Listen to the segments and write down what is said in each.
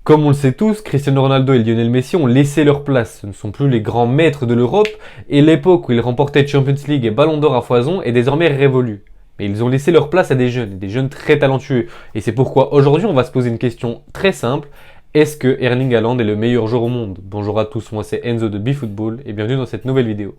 Comme on le sait tous, Cristiano Ronaldo et Lionel Messi ont laissé leur place. Ce ne sont plus les grands maîtres de l'Europe et l'époque où ils remportaient Champions League et Ballon d'Or à foison est désormais révolue. Mais ils ont laissé leur place à des jeunes très talentueux. Et c'est pourquoi aujourd'hui on va se poser une question très simple. Est-ce que Erling Haaland est le meilleur joueur au monde? Bonjour à tous, moi c'est Enzo de BeFootball et bienvenue dans cette nouvelle vidéo.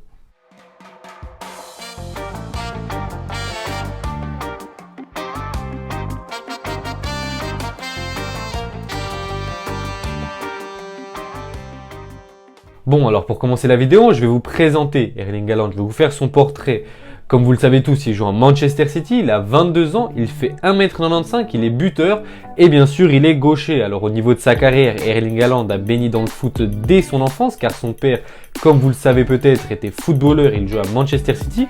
Bon, alors pour commencer la vidéo, je vais vous présenter Erling Haaland, je vais vous faire son portrait. Comme vous le savez tous, il joue en Manchester City, il a 22 ans, il fait 1m95, il est buteur et bien sûr il est gaucher. Alors au niveau de sa carrière, Erling Haaland a baigné dans le foot dès son enfance car son père, comme vous le savez peut-être, était footballeur, il joue à Manchester City.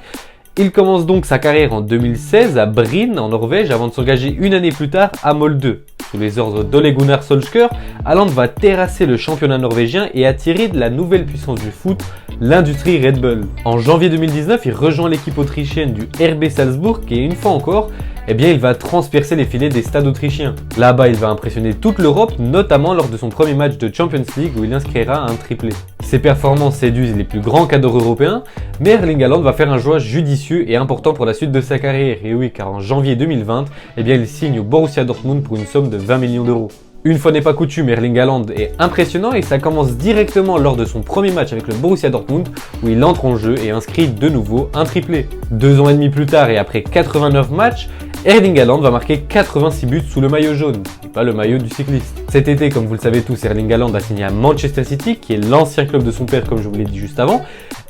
Il commence donc sa carrière en 2016 à Bryne en Norvège avant de s'engager une année plus tard à Molde. Sous les ordres d'Ole Gunnar Solskjaer, Haaland va terrasser le championnat norvégien et attirer de la nouvelle puissance du foot, l'industrie Red Bull. En janvier 2019, il rejoint l'équipe autrichienne du RB Salzbourg et une fois encore, il va transpercer les filets des stades autrichiens. Là-bas, il va impressionner toute l'Europe, notamment lors de son premier match de Champions League où il inscrira un triplé. Ses performances séduisent les plus grands cadors européens, mais Erling Haaland va faire un choix judicieux et important pour la suite de sa carrière. Et oui, car en janvier 2020, il signe au Borussia Dortmund pour une somme de 20 millions d'euros. Une fois n'est pas coutume, Erling Haaland est impressionnant et ça commence directement lors de son premier match avec le Borussia Dortmund où il entre en jeu et inscrit de nouveau un triplé. 2 ans et demi plus tard et après 89 matchs, Erling Haaland va marquer 86 buts sous le maillot jaune, et pas le maillot du cycliste. Cet été, comme vous le savez tous, Erling Haaland a signé à Manchester City, qui est l'ancien club de son père comme je vous l'ai dit juste avant,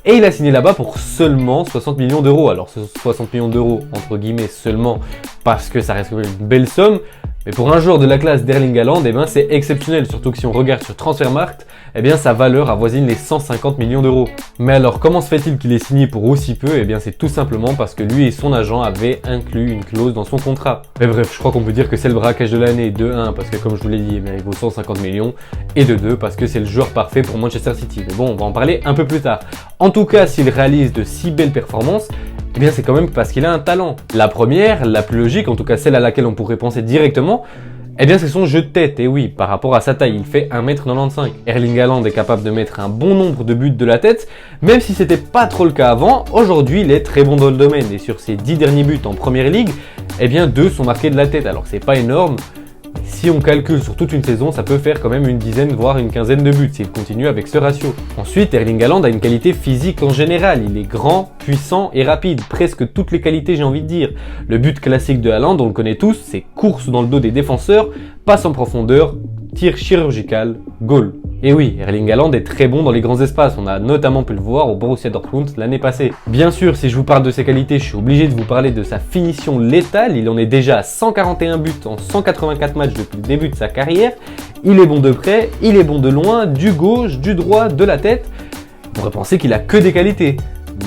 et il a signé là-bas pour seulement 60 millions d'euros. Alors ce 60 millions d'euros, entre guillemets seulement, parce que ça reste quand même une belle somme, mais pour un joueur de la classe d'Erling Haaland, c'est exceptionnel, surtout que si on regarde sur Transfermarkt, sa valeur avoisine les 150 millions d'euros. Mais alors, comment se fait-il qu'il ait signé pour aussi peu? C'est tout simplement parce que lui et son agent avaient inclus une clause dans son contrat. Mais bref, je crois qu'on peut dire que c'est le braquage de l'année, de 1 parce que comme je vous l'ai dit, il vaut 150 millions, et de 2 parce que c'est le joueur parfait pour Manchester City. Mais bon, on va en parler un peu plus tard. En tout cas, s'il réalise de si belles performances, c'est quand même parce qu'il a un talent. La première, la plus logique, en tout cas celle à laquelle on pourrait penser directement, c'est son jeu de tête. Et oui, par rapport à sa taille, il fait 1m95. Erling Haaland est capable de mettre un bon nombre de buts de la tête, même si c'était pas trop le cas avant, aujourd'hui il est très bon dans le domaine. Et sur ses 10 derniers buts en Première Ligue, 2 sont marqués de la tête. Alors c'est pas énorme, si on calcule sur toute une saison, ça peut faire quand même une dizaine voire une quinzaine de buts s'il continue avec ce ratio. Ensuite, Erling Haaland a une qualité physique en général. Il est grand, puissant et rapide. Presque toutes les qualités, j'ai envie de dire. Le but classique de Haaland, on le connaît tous, c'est course dans le dos des défenseurs, passe en profondeur, tir chirurgical, goal. Et oui, Erling Haaland est très bon dans les grands espaces, on a notamment pu le voir au Borussia Dortmund l'année passée. Bien sûr, si je vous parle de ses qualités, je suis obligé de vous parler de sa finition létale, il en est déjà à 141 buts en 184 matchs depuis le début de sa carrière. Il est bon de près, il est bon de loin, du gauche, du droit, de la tête. On pourrait penser qu'il a que des qualités.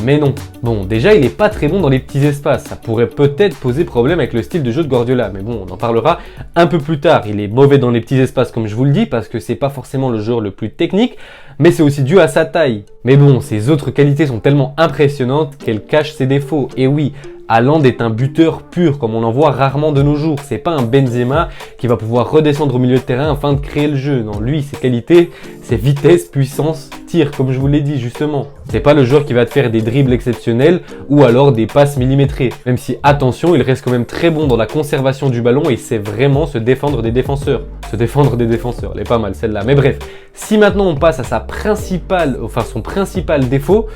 Mais non. Bon, déjà, il est pas très bon dans les petits espaces. Ça pourrait peut-être poser problème avec le style de jeu de Guardiola. Mais bon, on en parlera un peu plus tard. Il est mauvais dans les petits espaces, comme je vous le dis, parce que c'est pas forcément le joueur le plus technique, mais c'est aussi dû à sa taille. Mais bon, ses autres qualités sont tellement impressionnantes qu'elles cachent ses défauts. Et oui, Haaland est un buteur pur, comme on en voit rarement de nos jours. C'est pas un Benzema qui va pouvoir redescendre au milieu de terrain afin de créer le jeu. Non, lui, ses qualités, c'est vitesse, puissance, tir, comme je vous l'ai dit justement. C'est pas le joueur qui va te faire des dribbles exceptionnels ou alors des passes millimétrées. Même si, attention, il reste quand même très bon dans la conservation du ballon et sait vraiment se défendre des défenseurs. Se défendre des défenseurs, elle est pas mal celle-là. Mais bref, si maintenant on passe à son principal défaut,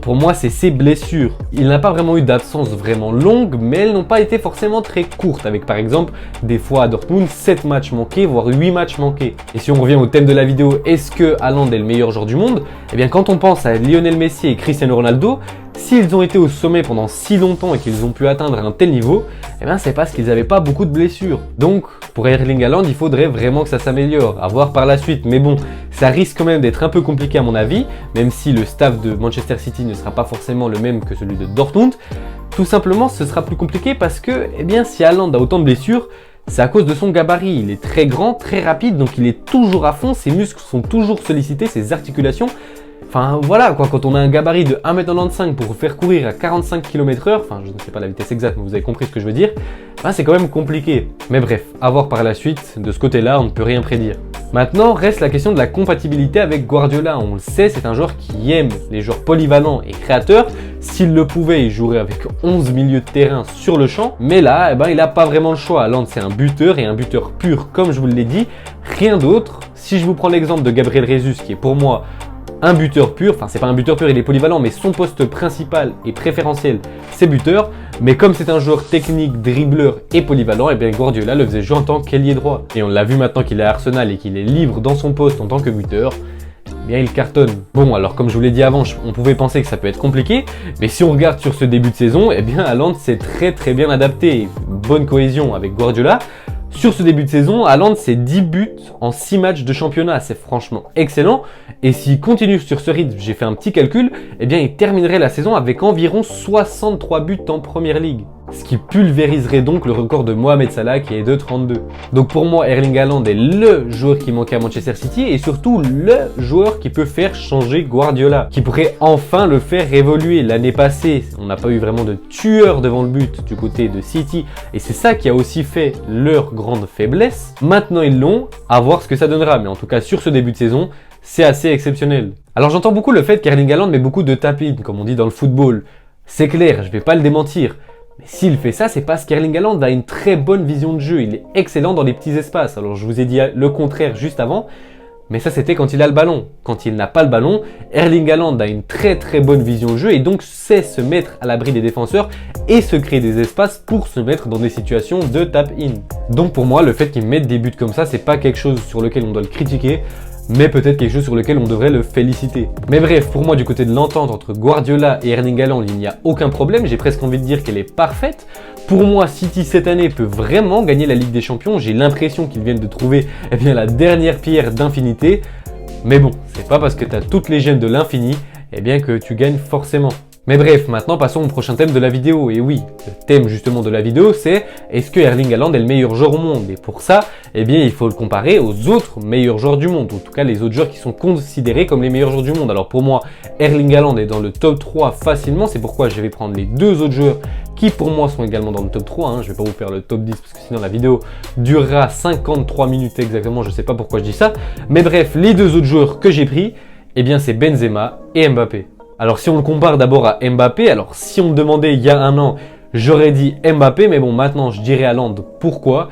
pour moi, c'est ses blessures. Il n'a pas vraiment eu d'absence vraiment longue, mais elles n'ont pas été forcément très courtes, avec par exemple, des fois à Dortmund, 7 matchs manqués, voire 8 matchs manqués. Et si on revient au thème de la vidéo, est-ce que Haaland est le meilleur joueur du monde? Quand on pense à Lionel Messi et Cristiano Ronaldo, s'ils ont été au sommet pendant si longtemps et qu'ils ont pu atteindre un tel niveau, c'est parce qu'ils n'avaient pas beaucoup de blessures. Donc, pour Erling Haaland, il faudrait vraiment que ça s'améliore, à voir par la suite. Mais bon, ça risque quand même d'être un peu compliqué à mon avis, même si le staff de Manchester City ne sera pas forcément le même que celui de Dortmund. Tout simplement, ce sera plus compliqué parce que, si Haaland a autant de blessures, c'est à cause de son gabarit. Il est très grand, très rapide, donc il est toujours à fond, ses muscles sont toujours sollicités, ses articulations. Enfin voilà quoi, quand on a un gabarit de 1m95 pour faire courir à 45 km/h, enfin je ne sais pas la vitesse exacte mais vous avez compris ce que je veux dire, ben, c'est quand même compliqué. Mais bref, à voir par la suite, de ce côté-là on ne peut rien prédire. Maintenant reste la question de la compatibilité avec Guardiola, on le sait, c'est un joueur qui aime les joueurs polyvalents et créateurs. S'il le pouvait, il jouerait avec 11 milieux de terrain sur le champ, mais là, eh ben, il n'a pas vraiment le choix. Haaland c'est un buteur et un buteur pur comme je vous l'ai dit, rien d'autre. Si je vous prends l'exemple de Gabriel Jesus qui est pour moi un buteur pur, enfin c'est pas un buteur pur, il est polyvalent, mais son poste principal et préférentiel, c'est buteur. Mais comme c'est un joueur technique, dribbleur et polyvalent, et bien Guardiola le faisait jouer en tant qu'ailier droit. Et on l'a vu maintenant qu'il est à Arsenal et qu'il est libre dans son poste en tant que buteur, eh bien il cartonne. Bon alors comme je vous l'ai dit avant, on pouvait penser que ça peut être compliqué, mais si on regarde sur ce début de saison, eh bien Haaland s'est très bien adapté, bonne cohésion avec Guardiola. Sur ce début de saison, Haaland c'est 10 buts en 6 matchs de championnat, c'est franchement excellent. Et s'il continue sur ce rythme, j'ai fait un petit calcul, eh bien il terminerait la saison avec environ 63 buts en Première Ligue. Ce qui pulvériserait donc le record de Mohamed Salah qui est de 32. Donc pour moi, Erling Haaland est le joueur qui manquait à Manchester City et surtout le joueur qui peut faire changer Guardiola, qui pourrait enfin le faire évoluer. L'année passée, on n'a pas eu vraiment de tueur devant le but du côté de City et c'est ça qui a aussi fait leur grande faiblesse. Maintenant ils l'ont, à voir ce que ça donnera, mais en tout cas sur ce début de saison, c'est assez exceptionnel. Alors j'entends beaucoup le fait qu'Erling Haaland met beaucoup de tap-in, comme on dit dans le football. C'est clair, je vais pas le démentir. Mais s'il fait ça, c'est parce qu'Erling Haaland a une très bonne vision de jeu. Il est excellent dans les petits espaces. Alors je vous ai dit le contraire juste avant, mais ça c'était quand il a le ballon. Quand il n'a pas le ballon, Erling Haaland a une très bonne vision de jeu et donc sait se mettre à l'abri des défenseurs et se créer des espaces pour se mettre dans des situations de tap-in. Donc pour moi, le fait qu'il mette des buts comme ça, c'est pas quelque chose sur lequel on doit le critiquer, mais peut-être quelque chose sur lequel on devrait le féliciter. Mais bref, pour moi, du côté de l'entente entre Guardiola et Erling Haaland, il n'y a aucun problème. J'ai presque envie de dire qu'elle est parfaite. Pour moi, City cette année peut vraiment gagner la Ligue des Champions. J'ai l'impression qu'ils viennent de trouver la dernière pierre d'infinité. Mais bon, c'est pas parce que tu as toutes les gemmes de l'infini que tu gagnes forcément. Mais bref, maintenant passons au prochain thème de la vidéo. Et oui, le thème justement de la vidéo, c'est est-ce que Erling Haaland est le meilleur joueur au monde? Et pour ça, il faut le comparer aux autres meilleurs joueurs du monde, ou en tout cas les autres joueurs qui sont considérés comme les meilleurs joueurs du monde. Alors pour moi, Erling Haaland est dans le top 3 facilement, c'est pourquoi je vais prendre les deux autres joueurs qui pour moi sont également dans le top 3. Je vais pas vous faire le top 10 parce que sinon la vidéo durera 53 minutes exactement, je sais pas pourquoi je dis ça. Mais bref, les deux autres joueurs que j'ai pris, c'est Benzema et Mbappé. Alors si on le compare d'abord à Mbappé, alors si on me demandait il y a un an, j'aurais dit Mbappé, mais bon maintenant je dirais Haaland. Pourquoi?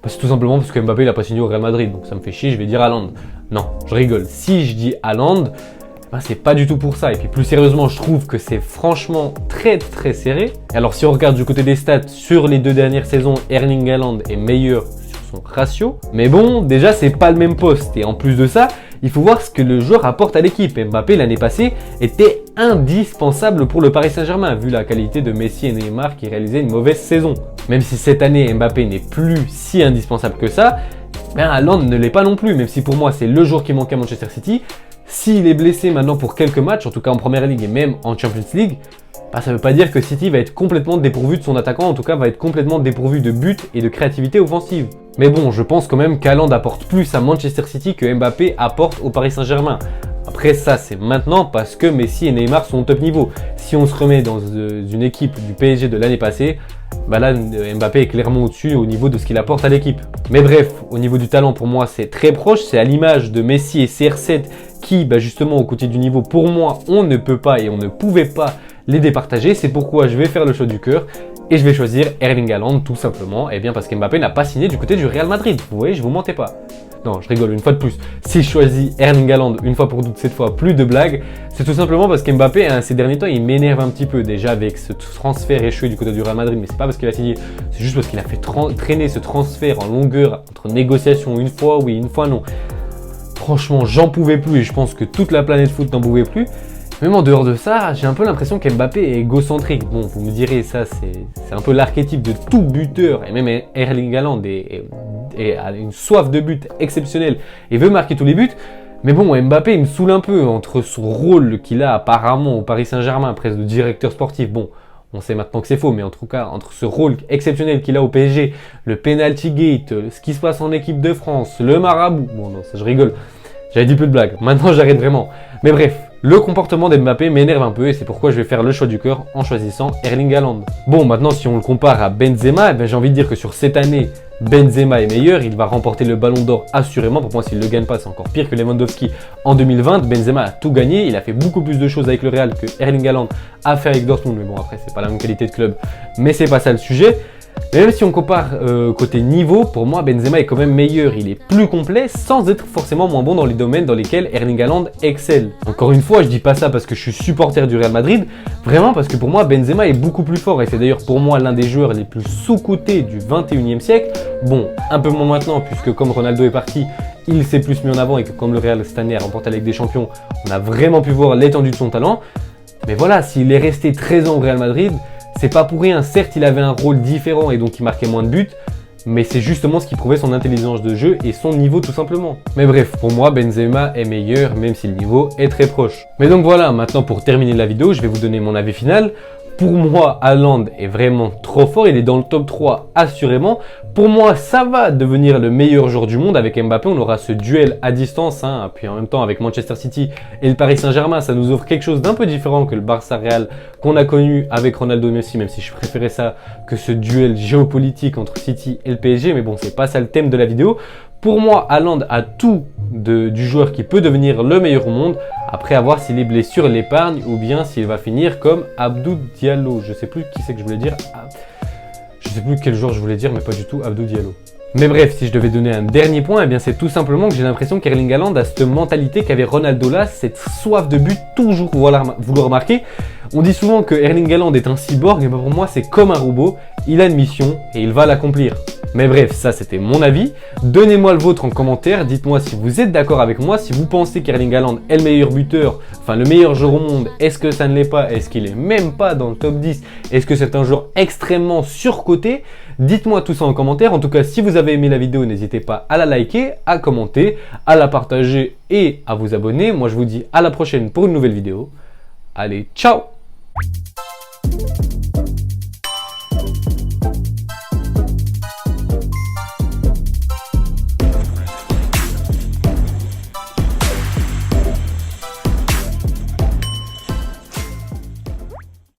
C'est tout simplement parce que Mbappé il n'a pas signé au Real Madrid, donc ça me fait chier, je vais dire Haaland. Non, je rigole. Si je dis Haaland, c'est pas du tout pour ça. Et puis plus sérieusement, je trouve que c'est franchement très serré. Alors si on regarde du côté des stats, sur les 2 dernières saisons, Erling Haaland est meilleur sur son ratio. Mais bon, déjà c'est pas le même poste. Et en plus de ça, il faut voir ce que le joueur apporte à l'équipe. Mbappé l'année passée était indispensable pour le Paris Saint-Germain, vu la qualité de Messi et Neymar qui réalisaient une mauvaise saison. Même si cette année Mbappé n'est plus si indispensable que ça, Haaland ne l'est pas non plus, même si pour moi c'est le joueur qui manquait à Manchester City. S'il est blessé maintenant pour quelques matchs, en tout cas en Première Ligue et même en Champions League, ça ne veut pas dire que City va être complètement dépourvu de son attaquant, en tout cas va être complètement dépourvu de buts et de créativité offensive. Mais bon, je pense quand même qu'Haaland apporte plus à Manchester City que Mbappé apporte au Paris Saint-Germain. Après ça, c'est maintenant parce que Messi et Neymar sont au top niveau. Si on se remet dans une équipe du PSG de l'année passée, là Mbappé est clairement au-dessus au niveau de ce qu'il apporte à l'équipe. Mais bref, au niveau du talent, pour moi, c'est très proche. C'est à l'image de Messi et CR7 qui, justement, au côté du niveau, pour moi, on ne peut pas et on ne pouvait pas les départager. C'est pourquoi je vais faire le choix du cœur et je vais choisir Erling Haaland tout simplement. Parce qu'Mbappé n'a pas signé du côté du Real Madrid. Vous voyez, je vous mentais pas. Non, je rigole une fois de plus. Si je choisis Erling Haaland une fois pour toutes, cette fois plus de blagues, c'est tout simplement parce qu'Mbappé, ces derniers temps, il m'énerve un petit peu déjà avec ce transfert échoué du côté du Real Madrid. Mais c'est pas parce qu'il a signé, c'est juste parce qu'il a fait traîner ce transfert en longueur entre négociations, une fois oui, une fois non. Franchement, j'en pouvais plus et je pense que toute la planète foot n'en pouvait plus. Même en dehors de ça, j'ai un peu l'impression qu'Mbappé est égocentrique. Bon, vous me direz, ça c'est un peu l'archétype de tout buteur, et même Erling Haaland a une soif de but exceptionnelle et veut marquer tous les buts. Mais bon, Mbappé il me saoule un peu entre son rôle qu'il a apparemment au Paris Saint-Germain, presque de directeur sportif. Bon, on sait maintenant que c'est faux, mais en tout cas, entre ce rôle exceptionnel qu'il a au PSG, le penalty gate, ce qui se passe en équipe de France, le marabout, bon non, ça je rigole, j'avais dit plus de blagues, maintenant j'arrête vraiment. Mais bref, Le comportement d'Mbappé m'énerve un peu et c'est pourquoi je vais faire le choix du cœur en choisissant Erling Haaland. Bon, maintenant si on le compare à Benzema, j'ai envie de dire que sur cette année, Benzema est meilleur, il va remporter le ballon d'or assurément. Pour moi, s'il ne le gagne pas, c'est encore pire que Lewandowski en 2020. Benzema a tout gagné, il a fait beaucoup plus de choses avec le Real que Erling Haaland a fait avec Dortmund. Mais bon, après, c'est pas la même qualité de club, mais c'est pas ça le sujet. Mais même si on compare côté niveau, pour moi Benzema est quand même meilleur, il est plus complet sans être forcément moins bon dans les domaines dans lesquels Erling Haaland excelle. Encore une fois, je dis pas ça parce que je suis supporter du Real Madrid, vraiment parce que pour moi Benzema est beaucoup plus fort et c'est d'ailleurs pour moi l'un des joueurs les plus sous-cotés du 21e siècle. Bon, un peu moins maintenant puisque comme Ronaldo est parti, il s'est plus mis en avant et que comme le Real cette année a remporté la Ligue des Champions, on a vraiment pu voir l'étendue de son talent. Mais voilà, s'il est resté 13 ans au Real Madrid, c'est pas pour rien, certes il avait un rôle différent et donc il marquait moins de buts, mais c'est justement ce qui prouvait son intelligence de jeu et son niveau tout simplement. Mais bref, pour moi Benzema est meilleur même si le niveau est très proche. Mais donc voilà, maintenant pour terminer la vidéo, je vais vous donner mon avis final. Pour moi, Haaland est vraiment trop fort, il est dans le top 3 assurément. Pour moi, ça va devenir le meilleur joueur du monde. Avec Mbappé, on aura ce duel à distance. Puis en même temps, avec Manchester City et le Paris Saint-Germain, ça nous offre quelque chose d'un peu différent que le Barça Real qu'on a connu avec Ronaldo et Messi, même si je préférais ça que ce duel géopolitique entre City et le PSG. Mais bon, c'est pas ça le thème de la vidéo. Pour moi, Haaland a tout du joueur qui peut devenir le meilleur au monde. Après, à voir si les blessures l'épargnent ou bien s'il va finir comme Abdou Diallo. Je sais plus qui c'est que je voulais dire. Je sais plus quel joueur je voulais dire, mais pas du tout Abdou Diallo. Mais bref, si je devais donner un dernier point, eh bien c'est tout simplement que j'ai l'impression qu'Erling Haaland a cette mentalité qu'avait Ronaldo là, cette soif de but, toujours vouloir marquer. On dit souvent que Erling Haaland est un cyborg, et ben pour moi c'est comme un robot, il a une mission et il va l'accomplir. Mais bref, ça c'était mon avis. Donnez-moi le vôtre en commentaire, dites-moi si vous êtes d'accord avec moi, si vous pensez qu'Erling Haaland est le meilleur buteur, enfin le meilleur joueur au monde, est-ce que ça ne l'est pas, est-ce qu'il est même pas dans le top 10, est-ce que c'est un joueur extrêmement surcoté? Dites-moi tout ça en commentaire. En tout cas, si vous avez aimé la vidéo, n'hésitez pas à la liker, à commenter, à la partager et à vous abonner. Moi je vous dis à la prochaine pour une nouvelle vidéo. Allez, ciao!